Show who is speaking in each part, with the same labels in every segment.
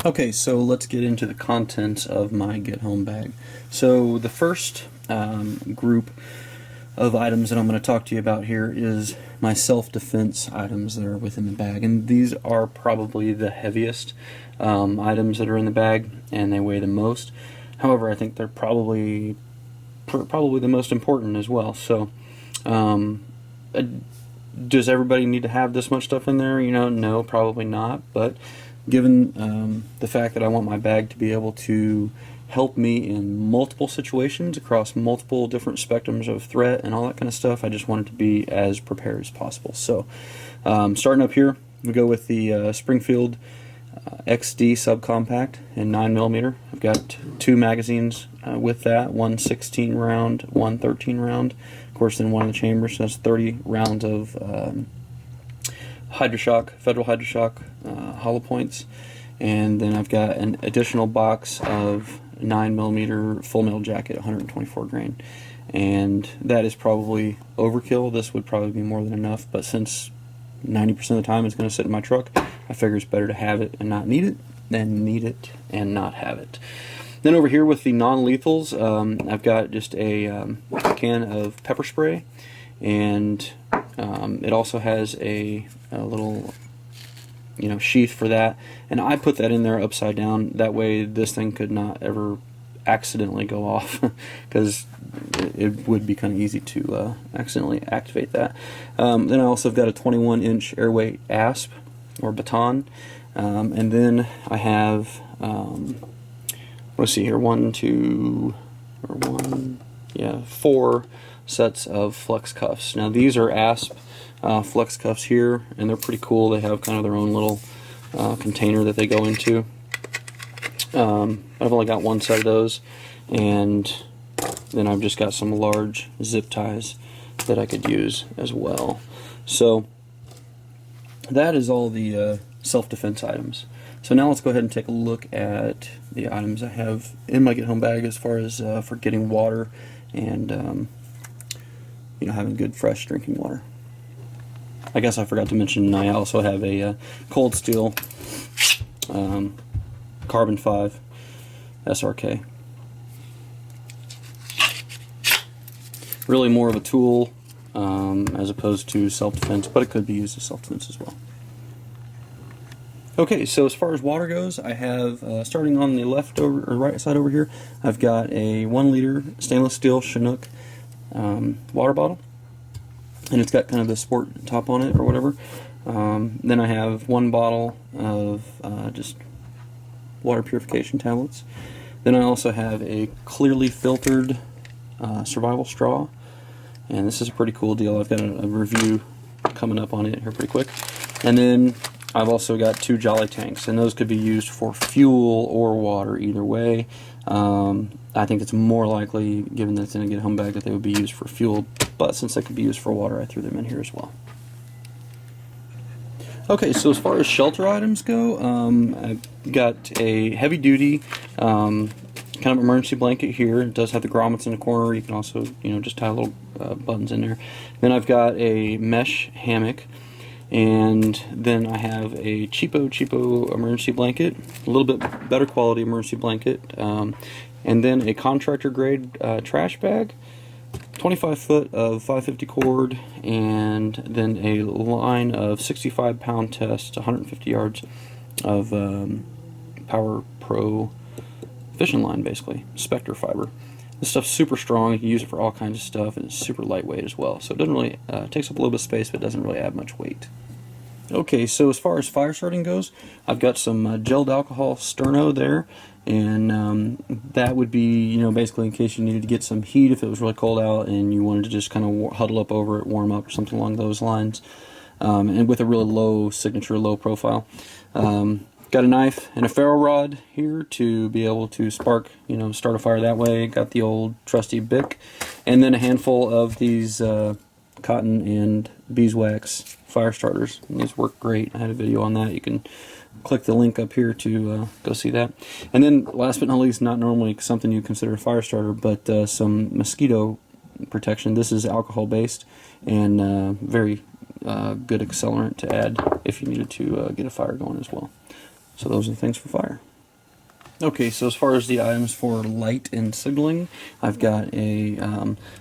Speaker 1: Okay, so let's get into the contents of my get home bag. So the first group of items that I'm going to talk to you about here is my self-defense items that are within the bag, and these are probably the heaviest items that are in the bag, and they weigh the most. However, I think they're probably the most important as well. So does everybody need to have this much stuff in there? No, probably not, but given the fact that I want my bag to be able to help me in multiple situations across multiple different spectrums of threat and all that kind of stuff, I just want it to be as prepared as possible. So starting up here, we go with the Springfield XD subcompact in 9mm. I've got two magazines with that, one 16 round, one 13 round. Of course, then one in the chamber, so that's 30 rounds of Federal Hydroshock hollow points, and then I've got an additional box of 9mm full metal jacket, 124 grain, and that is probably overkill. This would probably be more than enough, but since 90% of the time it's going to sit in my truck, I figure it's better to have it and not need it than need it and not have it. Then over here with the non-lethals, I've got just a can of pepper spray, and it also has a little sheath for that, and I put that in there upside down. That way this thing could not ever accidentally go off, because it would be kind of easy to accidentally activate that. Then I also have got a 21-inch airweight asp or baton, and then I have let's see here, 4 sets of flex cuffs. Now these are asp flex cuffs here, and they're pretty cool. They have kind of their own little container that they go into. I've only got one set of those, and then I've just got some large zip ties that I could use as well. So that is all the self-defense items. So now let's go ahead and take a look at the items I have in my get-home bag as far as for getting water and having good fresh drinking water. I guess I forgot to mention I also have a Cold Steel Carbon 5 SRK. Really more of a tool as opposed to self-defense, but it could be used as self-defense as well. Okay, so as far as water goes, I have, starting on the right side over here, I've got a 1-liter stainless steel Chinook water bottle, and it's got kind of the sport top on it or whatever. Then I have 1 bottle of just water purification tablets. Then I also have a clearly filtered survival straw, and this is a pretty cool deal. I've got a review coming up on it here pretty quick. And then I've also got 2 Jolly tanks, and those could be used for fuel or water, either way. I think it's more likely, given that it's in a get-home bag, that they would be used for fuel, but since they could be used for water, I threw them in here as well. Okay, so as far as shelter items go, I've got a heavy-duty kind of emergency blanket here. It does have the grommets in the corner. You can also, just tie little buttons in there. Then I've got a mesh hammock. And then I have a cheapo emergency blanket, a little bit better quality emergency blanket, and then a contractor grade trash bag, 25 foot of 550 cord, and then a line of 65-pound test, 150 yards of Power Pro fishing line, basically, Spectre fiber. This stuff's super strong. You can use it for all kinds of stuff, and it's super lightweight as well. So it doesn't really takes up a little bit of space, but it doesn't really add much weight. Okay, so as far as fire starting goes, I've got some gelled alcohol sterno there, and that would be, basically in case you needed to get some heat if it was really cold out and you wanted to just kind of huddle up over it, warm up, or something along those lines, and with a really low signature, low profile. Got a knife and a ferro rod here to be able to spark, start a fire that way. Got the old trusty Bic, and then a handful of these cotton and beeswax fire starters. And these work great. I had a video on that. You can click the link up here to go see that. And then last but not least, not normally something you consider a fire starter, but some mosquito protection. This is alcohol based and very good accelerant to add if you needed to get a fire going as well. So those are the things for fire. Okay, so as far as the items for light and signaling, I've got a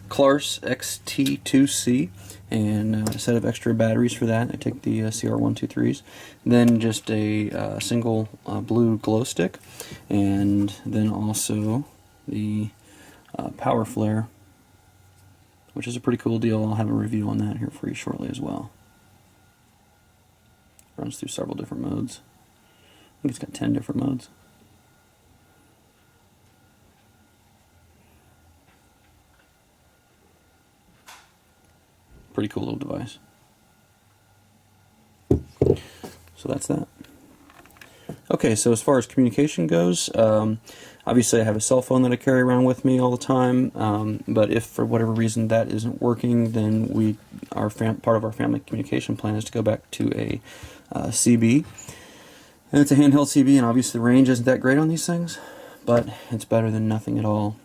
Speaker 1: Clarus XT2C and a set of extra batteries for that. I take the CR123s. Then just a single blue glow stick, and then also the power flare, which is a pretty cool deal. I'll have a review on that here for you shortly as well. Runs through several different modes. I think it's got 10 different modes. Pretty cool little device. So that's that. Okay, so as far as communication goes, obviously I have a cell phone that I carry around with me all the time, but if for whatever reason that isn't working, then part of our family communication plan is to go back to a CB. And it's a handheld CB, and obviously the range isn't that great on these things, but it's better than nothing at all.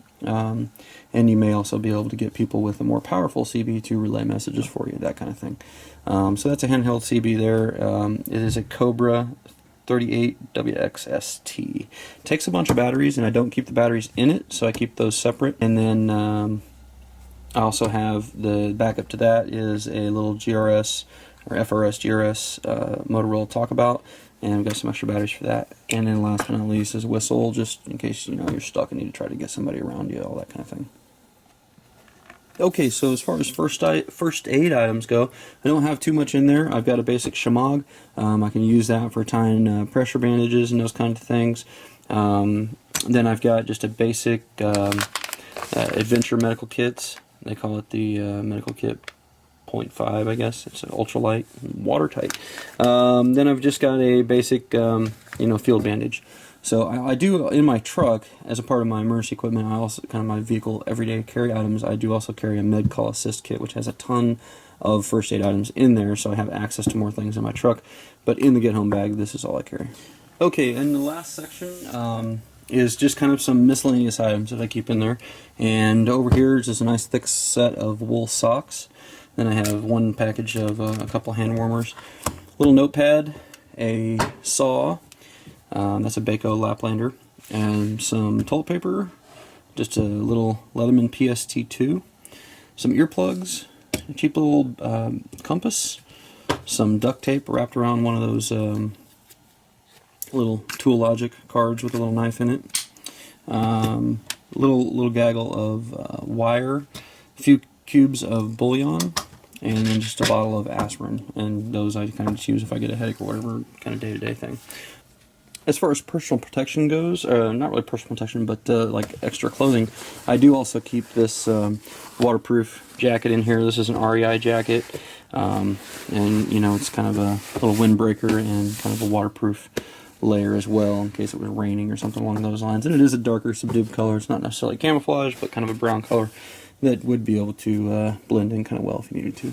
Speaker 1: And you may also be able to get people with a more powerful CB to relay messages for you, that kind of thing. So that's a handheld CB there. It is a Cobra 38WXST. It takes a bunch of batteries, and I don't keep the batteries in it, so I keep those separate. And then I also have the backup to that is a little GRS or FRS GRS Motorola Talkabout, and I've got some extra batteries for that. And then last but not least is a whistle, just in case you're stuck and need to try to get somebody around you, all that kind of thing. Okay, so as far as first aid items go, I don't have too much in there. I've got a basic shamog. I can use that for tying pressure bandages and those kinds of things. Then I've got just a basic adventure medical kits. They call it the medical kit 0.5, I guess. It's an ultralight, watertight. Then I've just got a basic, field bandage. So I do, in my truck, as a part of my emergency equipment, I also, kind of my vehicle everyday carry items, I do also carry a med call assist kit, which has a ton of first aid items in there, so I have access to more things in my truck. But in the get home bag, this is all I carry. Okay, and the last section is just kind of some miscellaneous items that I keep in there. And over here is just a nice thick set of wool socks. Then I have one package of a couple hand warmers, little notepad, a saw, that's a Bako Laplander, and some toilet paper, just a little Leatherman PST2, some earplugs, a cheap little compass, some duct tape wrapped around one of those little Tool Logic cards with a little knife in it, little gaggle of wire, a few cubes of bouillon, and then just a bottle of aspirin. And those I kind of just use if I get a headache or whatever kind of day-to-day thing. As far as personal protection goes, not really personal protection, but like extra clothing, I do also keep this waterproof jacket in here. This is an REI jacket, and it's kind of a little windbreaker and kind of a waterproof layer as well in case it was raining or something along those lines. And it is a darker subdued color. It's not necessarily camouflage, but kind of a brown color that would be able to blend in kind of well if you needed to.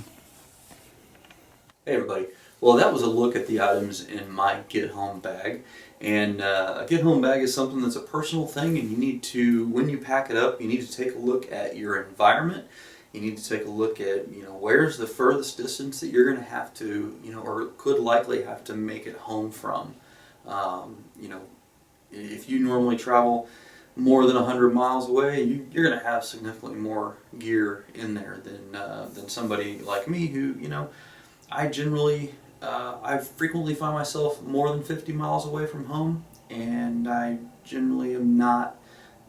Speaker 1: Hey everybody. Well, that was a look at the items in my get home bag. And a get home bag is something that's a personal thing, and you need to, when you pack it up, you need to take a look at your environment. You need to take a look at, where's the furthest distance that you're going to have to, or could likely have to make it home from. If you normally travel more than 100 miles away, you're going to have significantly more gear in there than somebody like me who, I frequently find myself more than 50 miles away from home, and I generally am not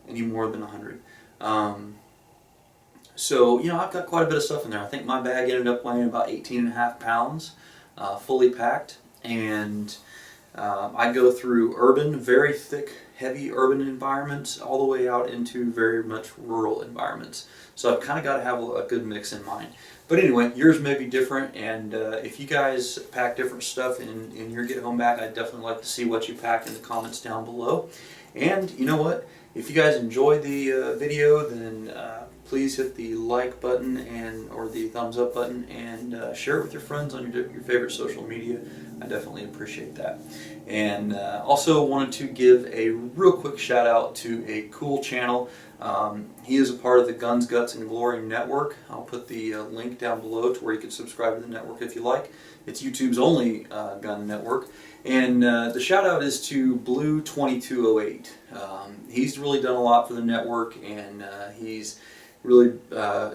Speaker 1: any more than 100. So, I've got quite a bit of stuff in there. I think my bag ended up weighing about 18.5 pounds, fully packed, and I go through very thick, heavy urban environments all the way out into very much rural environments. So I've kind of got to have a good mix in mind. But anyway, yours may be different, and if you guys pack different stuff in your get-home bag, I'd definitely like to see what you pack in the comments down below. And you know what? If you guys enjoyed the video, then please hit the like button or the thumbs up button, and share it with your friends on your favorite social media. I definitely appreciate that. And also wanted to give a real quick shout out to a cool channel. He is a part of the Guns, Guts, and Glory network. I'll put the link down below to where you can subscribe to the network if you like. It's YouTube's only gun network. And the shout out is to Blue2208. He's really done a lot for the network, and he's really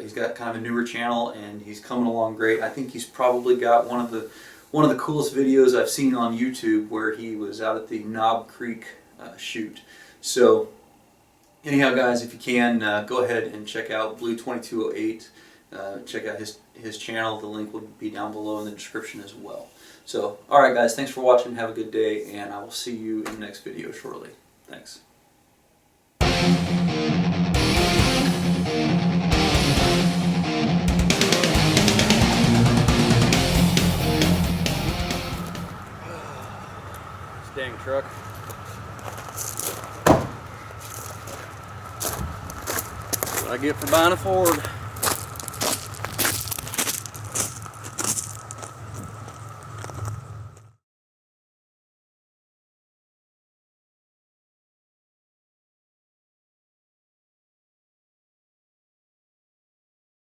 Speaker 1: he's got kind of a newer channel, and he's coming along great. I think he's probably got one of the coolest videos I've seen on YouTube, where he was out at the Knob Creek shoot. So anyhow, guys, if you can, go ahead and check out Blue 2208. Check out his channel. The link will be down below in the description as well. So, alright guys, thanks for watching. Have a good day, and I will see you in the next video shortly. Thanks. This dang truck. What I get for buying a Ford.